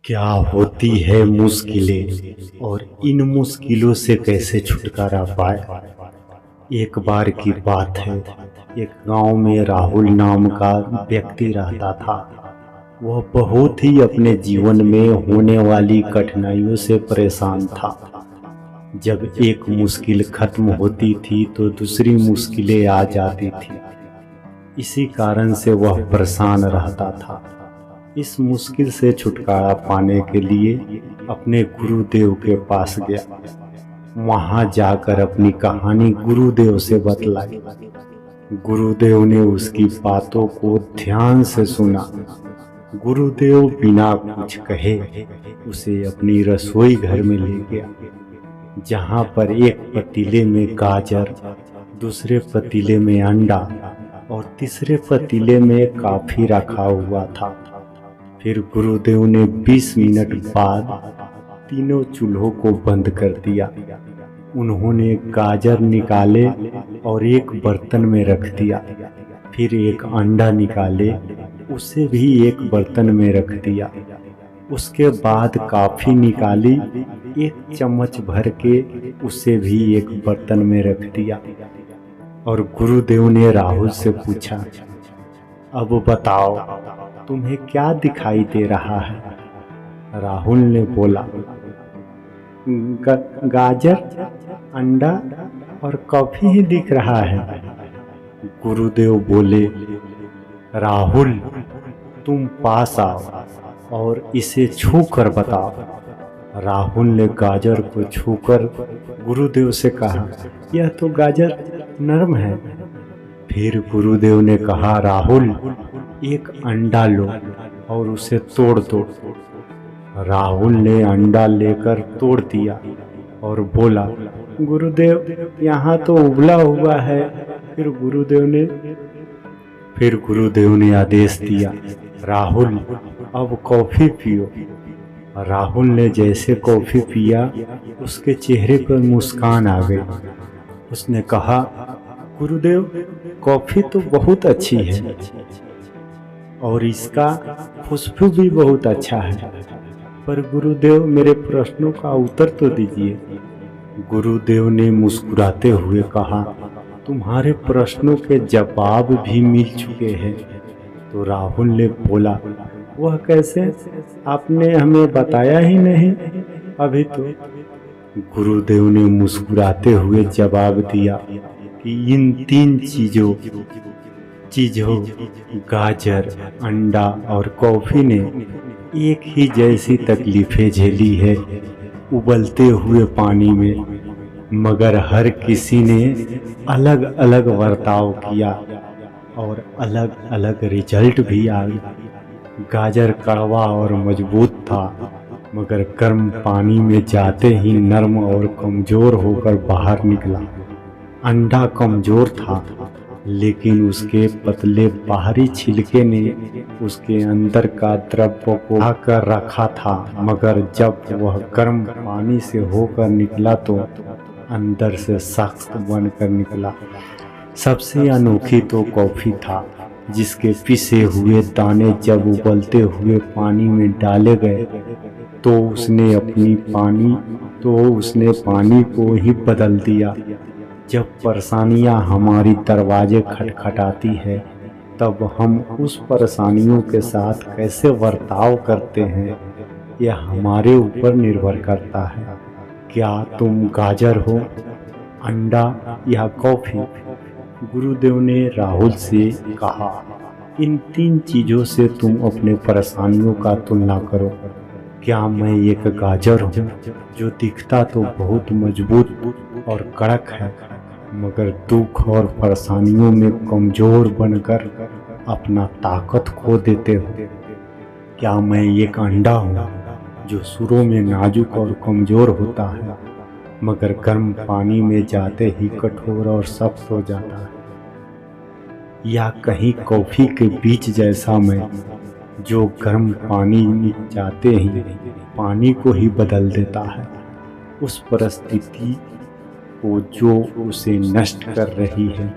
क्या होती है मुश्किलें और इन मुश्किलों से कैसे छुटकारा पाए। एक बार की बात है, एक गांव में राहुल नाम का व्यक्ति रहता था। वह बहुत ही अपने जीवन में होने वाली कठिनाइयों से परेशान था। जब एक मुश्किल खत्म होती थी तो दूसरी मुश्किलें आ जाती थी। इसी कारण से वह परेशान रहता था। इस मुश्किल से छुटकारा पाने के लिए अपने गुरुदेव के पास गया। वहां जाकर अपनी कहानी गुरुदेव से बतलाई। गुरुदेव ने उसकी बातों को ध्यान से सुना। गुरुदेव बिना कुछ कहे उसे अपनी रसोई घर में ले गया, जहां पर एक पतीले में गाजर, दूसरे पतीले में अंडा और तीसरे पतीले में कॉफी रखा हुआ था। फिर गुरुदेव ने 20 मिनट बाद तीनों चूल्हों को बंद कर दिया। उन्होंने गाजर निकाले और एक बर्तन में रख दिया। फिर एक अंडा निकाले, उसे भी एक बर्तन में रख दिया। उसके बाद कॉफी निकाली, एक चम्मच भर के उसे भी एक बर्तन में रख दिया। और गुरुदेव ने राहुल से पूछा, अब बताओ तुम्हें क्या दिखाई दे रहा है। राहुल ने बोला, गाजर, अंडा और कॉफी ही दिख रहा है। गुरुदेव बोले, राहुल तुम पास आओ और इसे छू कर बताओ। राहुल ने गाजर को छूकर गुरुदेव से कहा, यह तो गाजर नरम है। फिर गुरुदेव ने कहा, राहुल एक अंडा लो और उसे तोड़ दो। राहुल ने अंडा लेकर तोड़ दिया और बोला, गुरुदेव यहाँ तो उबला हुआ है। फिर गुरुदेव ने आदेश दिया, राहुल अब कॉफी पियो। राहुल ने जैसे कॉफी पिया, उसके चेहरे पर मुस्कान आ गई। उसने कहा, गुरुदेव कॉफी तो बहुत अच्छी है और इसका खुशबू भी बहुत अच्छा है, पर गुरुदेव मेरे प्रश्नों का उत्तर तो दीजिए। गुरुदेव ने मुस्कुराते हुए कहा, तुम्हारे प्रश्नों के जवाब भी मिल चुके हैं। तो राहुल ने बोला, वह कैसे? आपने हमें बताया ही नहीं अभी तो। गुरुदेव ने मुस्कुराते हुए जवाब दिया कि इन तीन चीजों गाजर, अंडा और कॉफी ने एक ही जैसी तकलीफें झेली है उबलते हुए पानी में, मगर हर किसी ने अलग अलग बर्ताव किया और अलग अलग रिजल्ट भी आए। गाजर कड़वा और मजबूत था, मगर गर्म पानी में जाते ही नरम और कमजोर होकर बाहर निकला। अंडा कमजोर था, लेकिन उसके पतले बाहरी छिलके ने उसके अंदर का द्रव्य को ढाकर रखा था, मगर जब वह गर्म पानी से होकर निकला तो अंदर से सख्त बनकर निकला। सबसे अनोखी तो कॉफी था, जिसके पिसे हुए दाने जब उबलते हुए पानी में डाले गए तो उसने पानी को ही बदल दिया। जब परेशानियां हमारी दरवाजे खटखटाती है, तब हम उस परेशानियों के साथ कैसे बर्ताव करते हैं, यह हमारे ऊपर निर्भर करता है। क्या तुम गाजर हो, अंडा या कॉफी? गुरुदेव ने राहुल से कहा, इन तीन चीजों से तुम अपने परेशानियों का तुलना करो। क्या मैं एक गाजर हूँ जो दिखता तो बहुत मजबूत और कड़क है, मगर दुख और परेशानियों में कमजोर बनकर अपना ताकत खो देते हो? क्या मैं एक अंडा हूँ जो शुरू में नाजुक और कमजोर होता है, मगर गर्म पानी में जाते ही कठोर और सख्त हो जाता है? या कहीं कॉफी के बीज जैसा मैं, जो गर्म पानी में जाते ही पानी को ही बदल देता है, उस परिस्थिति को जो उसे नष्ट कर रही है।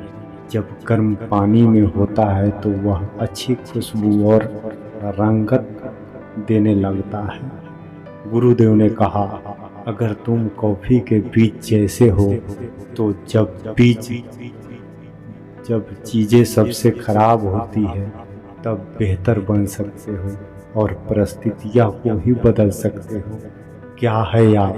जब गर्म पानी में होता है तो वह अच्छी खुशबू और रंगत देने लगता है। गुरुदेव ने कहा, अगर तुम कॉफ़ी के बीज जैसे हो तो जब चीज़ें सबसे खराब होती है तब बेहतर बन सकते हो और परिस्थितियों को ही बदल सकते हो। क्या है यार।